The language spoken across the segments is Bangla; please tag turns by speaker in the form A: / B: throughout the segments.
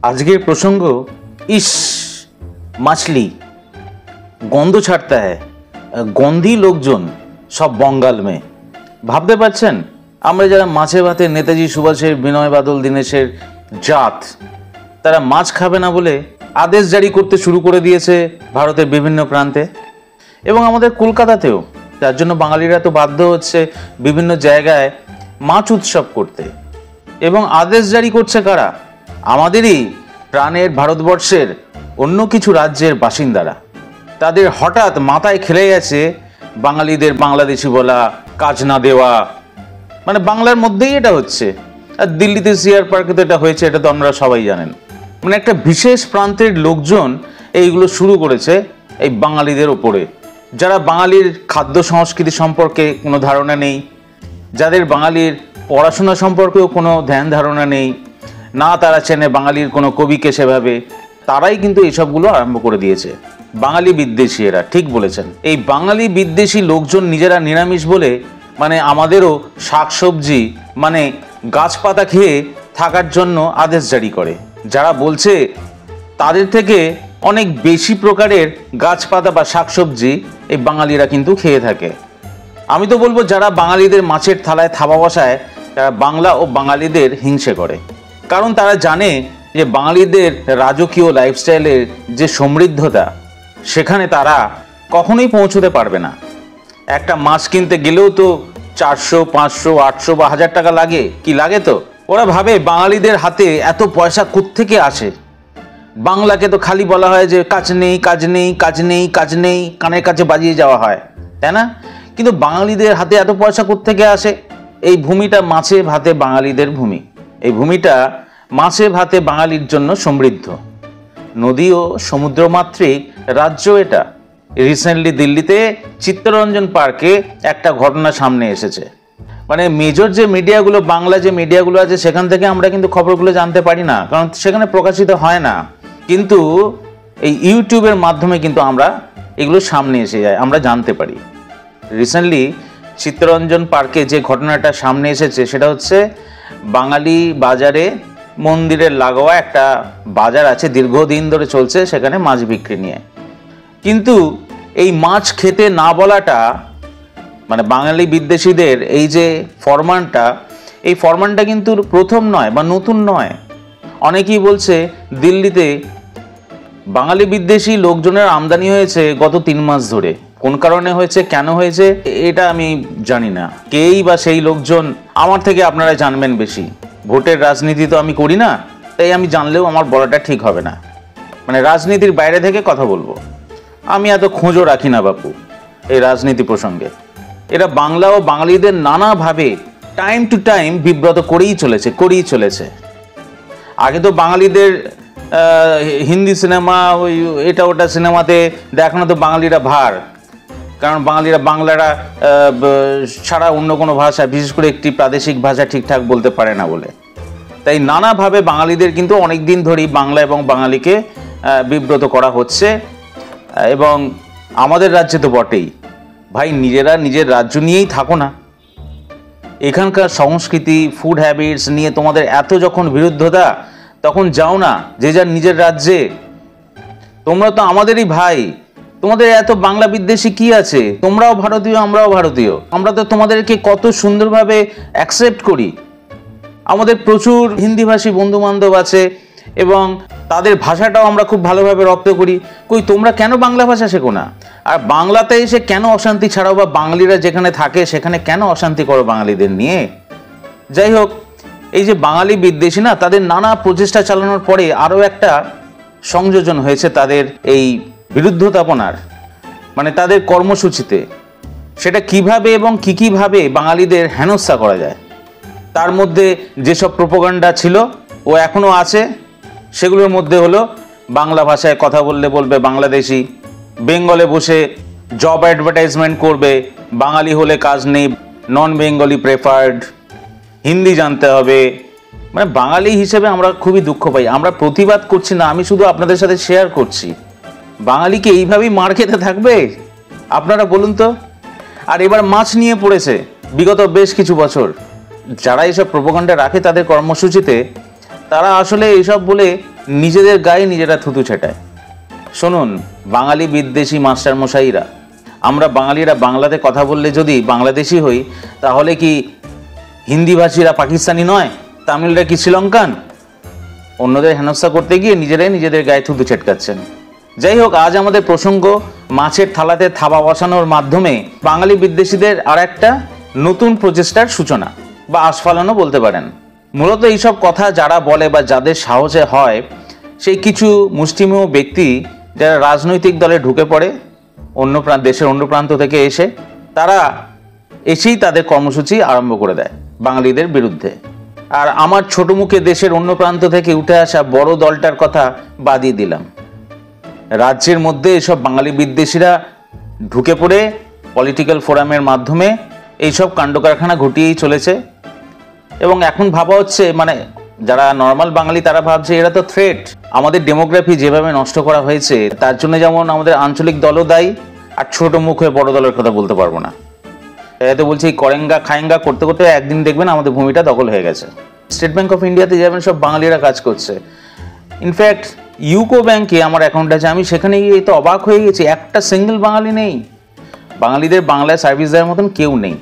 A: আজকের প্রসঙ্গ ইস মাছলি গন্ধ ছাড়তা হ্যায়, গন্ধি লোকজন সব বঙ্গাল মে। ভাবতে পারছেন আমরা যারা মাছে ভাতে নেতাজি সুভাষের, বিনয় বাদল দীনেশের জাত, তারা মাছ খাবে না বলে আদেশ জারি করতে শুরু করে দিয়েছে ভারতের বিভিন্ন প্রান্তে এবং আমাদের কলকাতাতেও। তার জন্য বাঙালিরা তো বাধ্য হচ্ছে বিভিন্ন জায়গায় মাছ উৎসব করতে। এবং আদেশ জারি করছে কারা? আমাদেরই প্রাণের ভারতবর্ষের অন্য কিছু রাজ্যের বাসিন্দারা। তাদের হঠাৎ মাথায় খেলে গেছে বাঙালিদের বাংলাদেশি বলা, কাজ না দেওয়া, মানে বাংলার মধ্যেই এটা হচ্ছে। আর দিল্লিতে সিআর পার্কে তো এটা হয়েছে, এটা তো আমরা সবাই জানেন। মানে একটা বিশেষ প্রান্তের লোকজন এইগুলো শুরু করেছে এই বাঙালিদের ওপরে, যারা বাঙালির খাদ্য সংস্কৃতি সম্পর্কে কোনো ধারণা নেই, যাদের বাঙালির পড়াশোনা সম্পর্কেও কোনো ধ্যান ধারণা নেই, না তারা চেনে বাঙালির কোনো কবিকে সেভাবে, তারাই কিন্তু এইসবগুলো আরম্ভ করে দিয়েছে। বাঙালি বিদ্বেষী এরা, ঠিক বলেছেন। এই বাঙালি বিদ্বেষী লোকজন নিজেরা নিরামিষ বলে মানে আমাদেরও শাকসবজি মানে গাছপাতা খেয়ে থাকার জন্য আদেশ জারি করে। যারা বলছে তাদের থেকে অনেক বেশি প্রকারের গাছপাতা বা শাকসবজি এই বাঙালিরা কিন্তু খেয়ে থাকে। আমি তো বলবো যারা বাঙালিদের মাছের থালায় থাবা বসায় তারা বাংলা ও বাঙালিদের হিংসে করে। কারণ তারা জানে যে বাঙালিদের রাজকীয় লাইফস্টাইলের যে সমৃদ্ধতা, সেখানে তারা কখনোই পৌঁছতে পারবে না। একটা মাছ কিনতে গেলেও তো 400, 500, 800 বা 1000 টাকা লাগে, কি লাগে তো। ওরা ভাবে বাঙালিদের হাতে এত পয়সা কোত্থেকে আসে। বাংলাকে তো খালি বলা হয় যে কাজ নেই, কাজ নেই, কাজ নেই, কাজ নেই, কানের কাছে বাজিয়ে যাওয়া হয়, তাই না? কিন্তু বাঙালিদের হাতে এত পয়সা কোত্থেকে আসে? এই ভূমিটা মাছে ভাতে বাঙালিদের ভূমি। এই ভূমিটা মাছে ভাতে বাঙালির জন্য সমৃদ্ধ। নদী ও সমুদ্রমাতৃক রাজ্য এটা। রিসেন্টলি দিল্লিতে চিত্তরঞ্জন পার্কে একটা ঘটনা সামনে এসেছে। মানে মেজর যে মিডিয়াগুলো, বাংলা যে মিডিয়াগুলো আছে, সেখান থেকে আমরা কিন্তু খবরগুলো জানতে পারি না, কারণ সেখানে প্রকাশিত হয় না। কিন্তু এই ইউটিউবের মাধ্যমে কিন্তু আমরা এগুলো সামনে এসে যায়, আমরা জানতে পারি। রিসেন্টলি চিত্তরঞ্জন পার্কে যে ঘটনাটা সামনে এসেছে সেটা হচ্ছে বাঙালি বাজারে, মন্দিরের লাগোয়া একটা বাজার আছে, দীর্ঘদিন ধরে চলছে, সেখানে মাছ বিক্রি নিয়ে। কিন্তু এই মাছ খেতে না বলাটা মানে বাঙালি বিদ্বেষীদের এই যে ফরমানটা, এই ফরমানটা কিন্তু প্রথম নয় বা নতুন নয়। অনেকেই বলছে দিল্লিতে বাঙালি বিদ্বেষী লোকজনের আমদানি হয়েছে গত 3 মাস ধরে। কোন কারণে হয়েছে, কেন হয়েছে, এটা আমি জানি না। কেই বা সেই লোকজন, আমার থেকে আপনারা জানবেন বেশি। ভোটের রাজনীতি তো আমি করি না, তাই আমি জানলেও আমার বলাটা ঠিক হবে না। মানে রাজনীতির বাইরে থেকে কথা বলবো। আমি এত খোঁজও রাখি না বাপু এই রাজনীতি প্রসঙ্গে। এরা বাংলা ও বাঙালিদের নানাভাবে টাইম টু টাইম বিব্রত করেই চলেছে। আগে তো বাঙালিদের হিন্দি সিনেমা, ওই এটা ওটা সিনেমাতে দেখানো তো বাঙালিরা ভার, কারণ বাংলারা ছাড়া অন্য কোনো ভাষা, বিশেষ করে একটি প্রাদেশিক ভাষা ঠিকঠাক বলতে পারে না বলে। তাই নানাভাবে বাঙালিদের কিন্তু অনেক দিন ধরেই বাংলা এবং বাঙালিকে বিব্রত করা হচ্ছে। এবং আমাদের রাজ্যে তো বটেই। ভাই, নিজেরা নিজের রাজ্য নিয়েই থাকো না। এখানকার সংস্কৃতি, ফুড হ্যাবিটস নিয়ে তোমাদের এত যখন বিরুদ্ধতা, তখন যাও না যে যার নিজের রাজ্যে। তোমরা তো আমাদেরই ভাই, তোমাদের এত বাংলা বিদ্বেষী কি আছে? তোমরাও ভারতীয়, আমরাও ভারতীয়। আমরা তো তোমাদেরকে কত সুন্দরভাবে অ্যাকসেপ্ট করি। আমাদের প্রচুর হিন্দিভাষী বন্ধু বান্ধব আছে এবং তাদের ভাষাটাও আমরা খুব ভালোভাবে রপ্ত করি। কই তোমরা কেন বাংলা ভাষা শেখো না? আর বাংলাতে এসে কেন অশান্তি ছাড়াও, বা বাঙালিরা যেখানে থাকে সেখানে কেন অশান্তি করো বাঙালিদের নিয়ে? যাই হোক, এই যে বাঙালি বিদ্বেষী না, তাদের নানা প্রচেষ্টা চালানোর পরে আরও একটা সংযোজন হয়েছে তাদের এই বিরুদ্ধতাপনার, মানে তাদের কর্মসূচিতে। সেটা কিভাবে এবং কিভাবে বাঙালিদের হেনস্থা করা যায়, তার মধ্যে যেসব প্রোপাগান্ডা ছিল ও এখনও আছে, সেগুলোর মধ্যে হলো বাংলা ভাষায় কথা বললে বলবে বাংলাদেশি, বেঙ্গলে বসে জব অ্যাডভার্টাইজমেন্ট করবে, বাঙালি হলে কাজ নেই, নন বেঙ্গলি প্রেফার্ড, হিন্দি জানতে হবে। মানে বাঙালি হিসেবে আমরা খুবই দুঃখ পাই। আমরা প্রতিবাদ করছি না, আমি শুধু আপনাদের সাথে শেয়ার করছি। বাঙালিকে এইভাবেই মার খেতে থাকবে? আপনারা বলুন তো। আর এবার মাছ নিয়ে পড়েছে বিগত বেশ কিছু বছর। যারা এইসব প্রোপাগান্ডা রাখে তাদের কর্মসূচিতে, তারা আসলে এইসব বলে নিজেদের গায়ে নিজেরা থুতু ছেটায়। শুনুন বাঙালি বিদ্বেষী মাস্টারমশাইরা, আমরা বাঙালিরা বাংলাতে কথা বললে যদি বাংলাদেশি হই, তাহলে কি হিন্দিভাষীরা পাকিস্তানি নয়, তামিলরা কি শ্রীলঙ্কান? অন্যদের হেনস্থা করতে গিয়ে নিজেরাই নিজেদের গায়ে থুতু ছেটকাচ্ছেন। যাই হোক, আজ আমাদের প্রসঙ্গ মাছের থালাতে থাবা বসানোর মাধ্যমে বাঙালি বিদ্বেষীদের আর একটা নতুন প্রচেষ্টার সূচনা বা আস্ফালনও বলতে পারেন। মূলত এইসব কথা যারা বলে বা যাদের সাহসে হয়, সেই কিছু মুষ্টিমেয় ব্যক্তি যারা রাজনৈতিক দলে ঢুকে পড়ে দেশের অন্য প্রান্ত থেকে এসে, তারা এসেই তাদের কর্মসূচি আরম্ভ করে দেয় বাঙালিদের বিরুদ্ধে। আর আমার ছোট মুখে দেশের অন্য প্রান্ত থেকে উঠে আসা বড় দলটার কথা বাদিয়ে দিলাম। রাজ্যের মধ্যে এসব বাঙালি বিদ্বেষীরা ঢুকে পড়ে পলিটিক্যাল ফোরামের মাধ্যমে এইসব কাণ্ডকারখানা ঘটিয়েই চলেছে। এবং এখন ভাবা হচ্ছে, মানে যারা নর্মাল বাঙালি তারা ভাবছে এরা তো থ্রেট। আমাদের ডেমোগ্রাফি যেভাবে নষ্ট করা হয়েছে তার জন্য যেমন আমাদের আঞ্চলিক দলও দায়ী, আর ছোট মুখ হয়ে বড় দলের কথা বলতে পারবো না। এতে বলছি করেঙ্গা খায়েঙ্গা করতে করতে একদিন দেখবেন আমাদের ভূমিটা দখল হয়ে গেছে। স্টেট ব্যাংক অফ ইন্ডিয়াতে যেমন সব বাঙালিরা কাজ করছে, ইনফ্যাক্ট ইউকো ব্যাংকে আমার অ্যাকাউন্ট আছে, আমি সেখানে গিয়ে তো অবাক হয়ে গেছি, একটা সিঙ্গেল বাঙালি নেই। বাঙালিদের বাংলায় সার্ভিস দেওয়ার মতন কেউ নেই।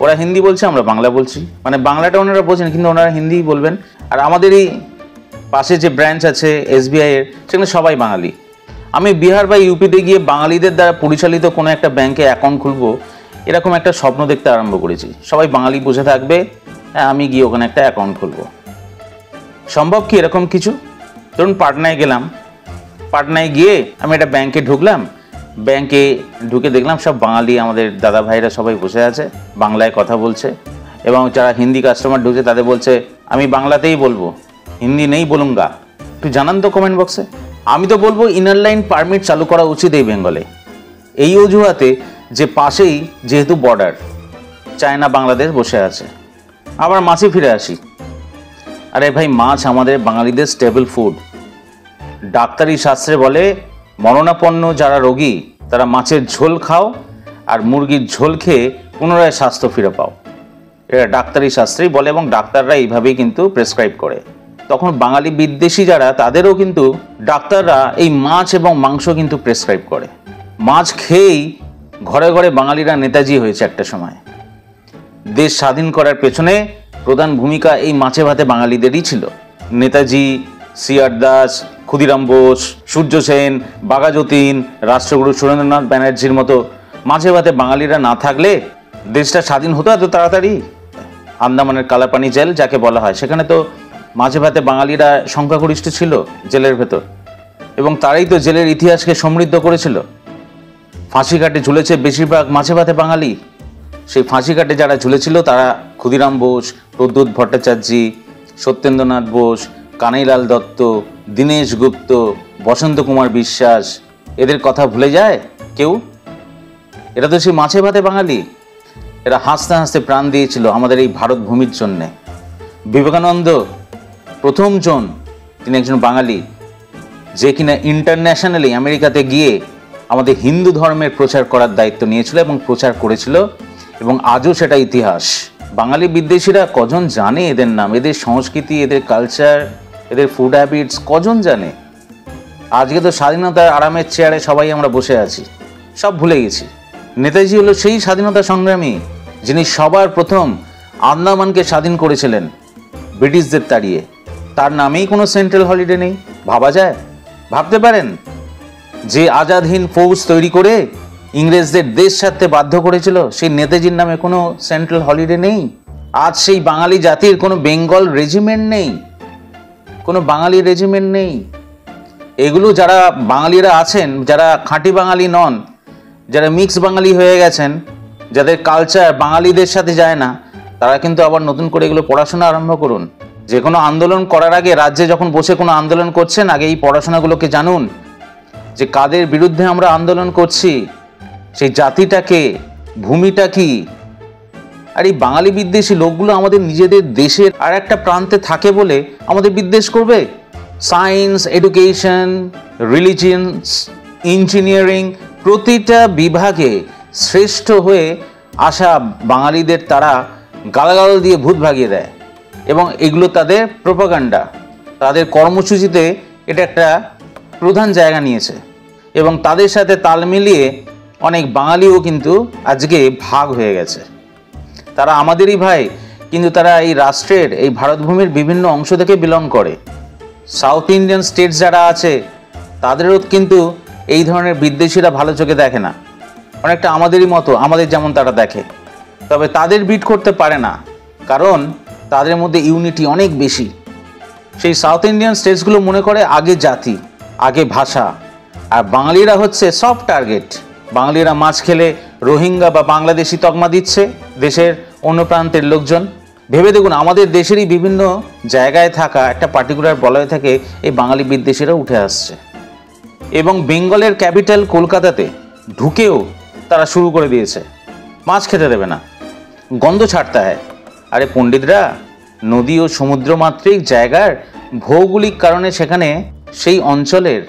A: ওরা হিন্দি বলছে, আমরা বাংলা বলছি, মানে বাংলাটা ওনারা বোঝেন কিন্তু ওনারা হিন্দিই বলবেন। আর আমাদের এই পাশে যে ব্রাঞ্চ আছে SBI এর, সেখানে সবাই বাঙালি। আমি বিহার বা ইউপিতে গিয়ে বাঙালিদের দ্বারা পরিচালিত কোনো একটা ব্যাংকে অ্যাকাউন্ট খুলবো, এরকম একটা স্বপ্ন দেখতে আরম্ভ করেছি। সবাই বাঙালি বসে থাকবে, আমি গিয়ে ওখানে একটা অ্যাকাউন্ট খুলবো। সম্ভব কি এরকম কিছু? ধরুন পাটনায় গেলাম, পাটনায় গিয়ে আমি একটা ব্যাংকে ঢুকলাম, ব্যাংকে ঢুকে দেখলাম সব বাঙালি আমাদের দাদা ভাইরা সবাই বসে আছে, বাংলায় কথা বলছে। এবং যারা হিন্দি কাস্টমার ঢুকছে তাদের বলছে আমি বাংলাতেই বলবো, হিন্দি নেই বলুঙ্গা। একটু জানান তো কমেন্ট বক্সে। আমি তো বলবো ইনার লাইন পারমিট চালু করা উচিত এই বেঙ্গলে, এই অজুহাতে যে পাশেই যেহেতু বর্ডার, চায়না বাংলাদেশ বসে আছে। আবার মাছে ফিরে আসি। আরে ভাই, মাছ আমাদের বাঙালিদের স্টেবল ফুড। ডাক্তারি শাস্ত্রে বলে মরণাপন্ন যারা রোগী তারা মাছের ঝোল খাও আর মুরগির ঝোল খেয়ে পুনরায় স্বাস্থ্য ফিরে পাও। এটা ডাক্তারি শাস্ত্রেই বলে এবং ডাক্তাররা এইভাবেই কিন্তু প্রেসক্রাইব করে। তখন বাঙালি বিদ্বেষী যারা, তাদেরও কিন্তু ডাক্তাররা এই মাছ এবং মাংস কিন্তু প্রেসক্রাইব করে। মাছ খেয়েই ঘরে ঘরে বাঙালিরা নেতাজি হয়েছে একটা সময়। দেশ স্বাধীন করার পেছনে প্রধান ভূমিকা এই মাছে ভাতে বাঙালিদেরই ছিল। নেতাজি, সিআর দাস, ক্ষুদিরাম বোস, সূর্য সেন, বাঘা যতীন, রাষ্ট্রগুরু সুরেন্দ্রনাথ ব্যানার্জির মতো মাছে ভাতে বাঙালিরা না থাকলে দেশটা স্বাধীন হতো এত তাড়াতাড়ি? আন্দামানের কালাপানি জেল যাকে বলা হয়, সেখানে তো মাছে ভাতে বাঙালিরা সংখ্যাগরিষ্ঠ ছিল জেলের ভেতর, এবং তারাই তো জেলের ইতিহাসকে সমৃদ্ধ করেছিল। ফাঁসিঘাটে ঝুলেছে বেশিরভাগ মাছে ভাতে বাঙালি। সেই ফাঁসিঘাটে যারা ঝুলেছিল তারা ক্ষুদিরাম বোস, প্রদ্যুৎ ভট্টাচার্য, সত্যেন্দ্রনাথ বোস, কানাইলাল দত্ত, দীনেশ গুপ্ত, বসন্ত কুমার বিশ্বাস, এদের কথা ভুলে যায় কেউ? এরা তো সেই মাছে ভাতে বাঙালি। এরা হাসতে হাসতে প্রাণ দিয়েছিল আমাদের এই ভারত ভূমির জন্যে। বিবেকানন্দ প্রথমজন, তিনি একজন বাঙালি, যে কিনা ইন্টারন্যাশনালি আমেরিকাতে গিয়ে আমাদের হিন্দু ধর্মের প্রচার করার দায়িত্ব নিয়েছিল এবং প্রচার করেছিল, এবং আজও সেটা ইতিহাস। বাঙালি বিদ্বেষীরা কজন জানে এদের নাম, এদের সংস্কৃতি, এদের কালচার, এদের ফুড হ্যাবিটস কজন জানে? আজকে তো স্বাধীনতার আরামের চেয়ারে সবাই আমরা বসে আছি, সব ভুলে গেছি। নেতাজি হলো সেই স্বাধীনতা সংগ্রামী যিনি সবার প্রথম আন্দামানকে স্বাধীন করেছিলেন ব্রিটিশদের তাড়িয়ে। তার নামেই কোনো সেন্ট্রাল হলিডে নেই, ভাবা যায়? ভাবতে পারেন যে আজাদ হিন্দ ফৌজ তৈরি করে ইংরেজদের দেশ ছাড়তে বাধ্য করেছিল, সেই নেতাজির নামে কোনো সেন্ট্রাল হলিডে নেই? আজ সেই বাঙালি জাতির কোনো বেঙ্গল রেজিমেন্ট নেই, কোনো বাঙালি রেজিমেন্ট নেই। এগুলো যারা বাঙালিরা আছেন, যারা খাঁটি বাঙালি নন, যারা মিক্স বাঙালি হয়ে গেছেন, যাদের কালচার বাঙালিদের সাথে যায় না, তারা কিন্তু আবার নতুন করে এগুলো পড়াশোনা আরম্ভ করুন। যে কোনো আন্দোলন করার আগে, রাজ্যে যখন বসে কোনো আন্দোলন করছেন, আগে এই পড়াশোনাগুলোকে জানুন যে কাদের বিরুদ্ধে আমরা আন্দোলন করছি, সেই জাতিটাকে, ভূমিটা কি। আর এই বাঙালি বিদ্বেষী লোকগুলো আমাদের নিজেদের দেশের আর একটা প্রান্তে থাকে বলে আমাদের বিদ্বেষ করবে? সায়েন্স, এডুকেশন, রিলিজিয়ন্স, ইঞ্জিনিয়ারিং, প্রতিটা বিভাগে শ্রেষ্ঠ হয়ে আসা বাঙালিদের তারা গালাগাল দিয়ে ভূত ভাগিয়ে দেয়, এবং এগুলো তাদের প্রোপাগান্ডা। তাদের কর্মসূচিতে এটা একটা প্রধান জায়গা নিয়েছে এবং তাদের সাথে তাল মিলিয়ে অনেক বাঙালিও কিন্তু আজকে ভাগ হয়ে গেছে। তারা আমাদেরই ভাই, কিন্তু তারা এই রাষ্ট্রের, এই ভারতভূমির বিভিন্ন অংশ থেকে বিলং করে। সাউথ ইন্ডিয়ান স্টেটস যারা আছে তাদেরও কিন্তু এই ধরনের বিদ্বেষীরা ভালো চোখে দেখে না, অনেকটা আমাদেরই মতো, আমাদের যেমন তারা দেখে। তবে তাদের বিট করতে পারে না, কারণ তাদের মধ্যে ইউনিটি অনেক বেশি। সেই সাউথ ইন্ডিয়ান স্টেটসগুলো মনে করে আগে জাতি, আগে ভাষা, আর বাঙালিরা হচ্ছে সফট টার্গেট। বাঙালিরা মাছ খেলে রোহিঙ্গা বা বাংলাদেশি তকমা দিচ্ছে দেশের অন্য প্রান্তের লোকজন। ভেবে দেখুন, আমাদের দেশেরই বিভিন্ন জায়গায় থাকা একটা পার্টিকুলার বলয় থেকে এই বাঙালি বিদ্বেষীরা উঠে আসছে এবং বেঙ্গলের ক্যাপিটাল কলকাতাতে ঢুকেও তারা শুরু করে দিয়েছে মাছ খেতে দেবে না, গন্ধ ছাড়তে হয়। আরে পণ্ডিতরা, নদী ও সমুদ্রমাতৃক জায়গার ভৌগোলিক কারণে সেখানে সেই অঞ্চলের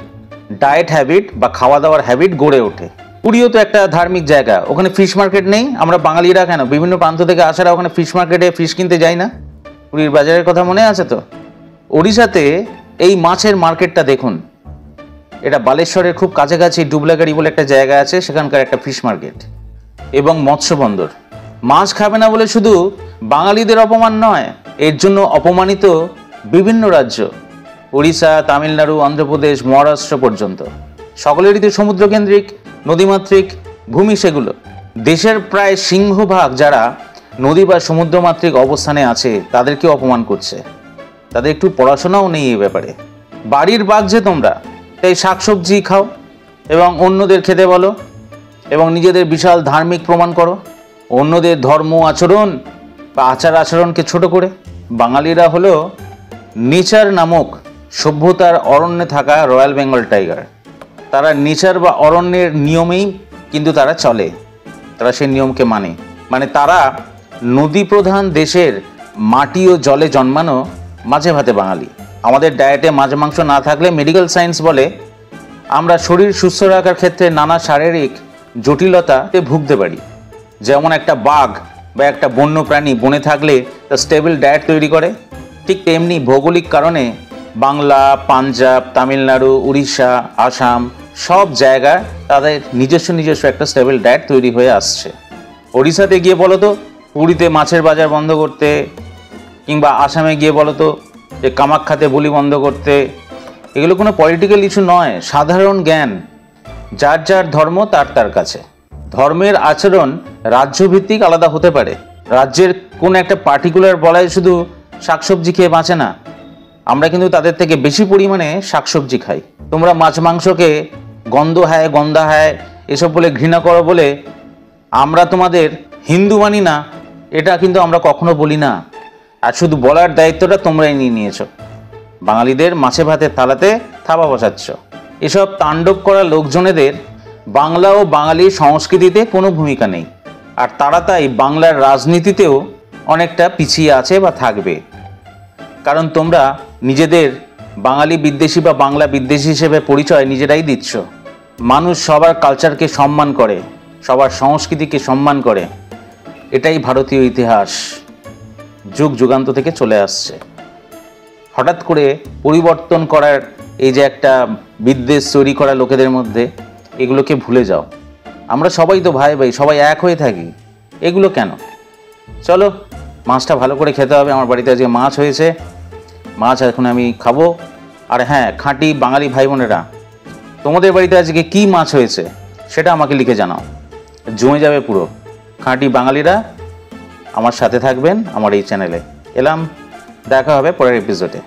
A: ডায়েট হ্যাবিট বা খাওয়া দাওয়ার হ্যাবিট গড়ে ওঠে। পুরীও তো একটা ধার্মিক জায়গা, ওখানে ফিশ মার্কেট নেই? আমরা বাঙালিরা কেন বিভিন্ন প্রান্ত থেকে আসারা ওখানে ফিশ মার্কেটে ফিশ কিনতে যাই না? পুরীর বাজারের কথা মনে আছে তো? ওড়িশাতে এই মাছের মার্কেটটা দেখুন, এটা বালেশ্বরের খুব কাছাকাছি ডুবলাগাড়ি বলে একটা জায়গা আছে, সেখানকার একটা ফিশ মার্কেট এবং মৎস্য বন্দর। মাছ খাবে না বলে শুধু বাঙালিদের অপমান নয়, এর জন্য অপমানিত বিভিন্ন রাজ্য, ওড়িশা, তামিলনাড়ু, অন্ধ্রপ্রদেশ, মহারাষ্ট্র পর্যন্ত। সকলেরই তো সমুদ্রকেন্দ্রিক, নদীমাতৃক ভূমি সেগুলো। দেশের প্রায় সিংহভাগ যারা নদী বা সমুদ্রমাতৃক অবস্থানে আছে তাদেরকে অপমান করছে। তাদের একটু পড়াশোনাও নেই এই ব্যাপারে। বাড়ির বাঘ যে তোমরা, তাই শাকসবজি খাও এবং অন্যদের খেতে বলো এবং নিজেদের বিশাল ধার্মিক প্রমাণ করো অন্যদের ধর্ম আচরণ বা আচার আচরণকে ছোট করে। বাঙালিরা হলো নেচার নামক সভ্যতার অরণ্যে থাকা রয়্যাল বেঙ্গল টাইগার। তারা নেচার বা অরণ্যের নিয়মেই কিন্তু তারা চলে, তারা সেই নিয়মকে মানে তারা নদী প্রধান দেশের মাটি ও জলে জন্মানো মাছে ভাতে বাঙালি। আমাদের ডায়েটে মাছ মাংস না থাকলে মেডিকেল সায়েন্স বলে আমরা শরীর সুস্থ রাখার ক্ষেত্রে নানা শারীরিক জটিলতাতে ভুগতে পারি। যেমন একটা বাঘ বা একটা বন্য প্রাণী বনে থাকলে তা স্টেবল ডায়েট তৈরি করে, ঠিক তেমনি ভৌগোলিক কারণে বাংলা, পাঞ্জাব, তামিলনাড়ু, উড়িষ্যা, আসাম সব জায়গায় তাদের নিজস্ব একটা স্টেবল ডায়েট তৈরি হয়ে আসছে। ওড়িশাতে গিয়ে বলো তো পুরীতে মাছের বাজার বন্ধ করতে, কিংবা আসামে গিয়ে বলো তো যে কামাখ্যাতে বলি বন্ধ করতে। এগুলো কোনো পলিটিক্যাল ইস্যু নয়, সাধারণ জ্ঞান। যার যার ধর্ম তার কাছে। ধর্মের আচরণ রাজ্যভিত্তিক আলাদা হতে পারে। রাজ্যের কোন একটা পার্টিকুলার বলায় শুধু শাকসবজি খেয়ে বাঁচে না, আমরা কিন্তু তাদের থেকে বেশি পরিমাণে শাকসবজি খাই। তোমরা মাছ মাংসকে গন্ধা হায় এসব বলে ঘৃণা করো বলে আমরা তোমাদের হিন্দু মানি না, এটা কিন্তু আমরা কখনো বলি না। আর শুধু বলার দায়িত্বটা তোমরাই নিয়েছো। বাঙালিদের মাছে ভাতের থালাতে থাবা বসাচ্ছ। এসব তাণ্ডব করা লোকজনেদের বাংলা ও বাঙালির সংস্কৃতিতে কোনো ভূমিকা নেই, আর তারা তাই বাংলার রাজনীতিতেও অনেকটা পিছিয়ে আছে বা থাকবে। কারণ তোমরা নিজেদের বাঙালি বিদ্বেষী বা বাংলা বিদ্বেষী হিসেবে পরিচয় নিজেরাই দিচ্ছ। মানুষ সবার কালচারকে সম্মান করে, সবার সংস্কৃতিকে সম্মান করে, এটাই ভারতীয় ইতিহাস যুগ যুগান্ত থেকে চলে আসছে। হঠাৎ করে পরিবর্তন করার এই যে একটা বিদ্বেষ তৈরি করা লোকেদের মধ্যে, এগুলোকে ভুলে যাও। আমরা সবাই তো ভাই, সবাই এক হয়ে থাকি, এগুলো কেন? চলো মাছটা ভালো করে খেতে হবে। আমার বাড়িতে আজকে মাছ হয়েছে, মাছ এখন আমি খাবো। আর হ্যাঁ, খাঁটি বাঙালি ভাই বোনেরা, তোমাদের বাড়িতে আজকে কি মাছ হয়েছে সেটা আমাকে লিখে জানাও, জমে যাবে পুরো। খাঁটি বাঙালিরা আমার সাথে থাকবেন আমার এই চ্যানেলে। এলাম, দেখা হবে পরের এপিসোডে।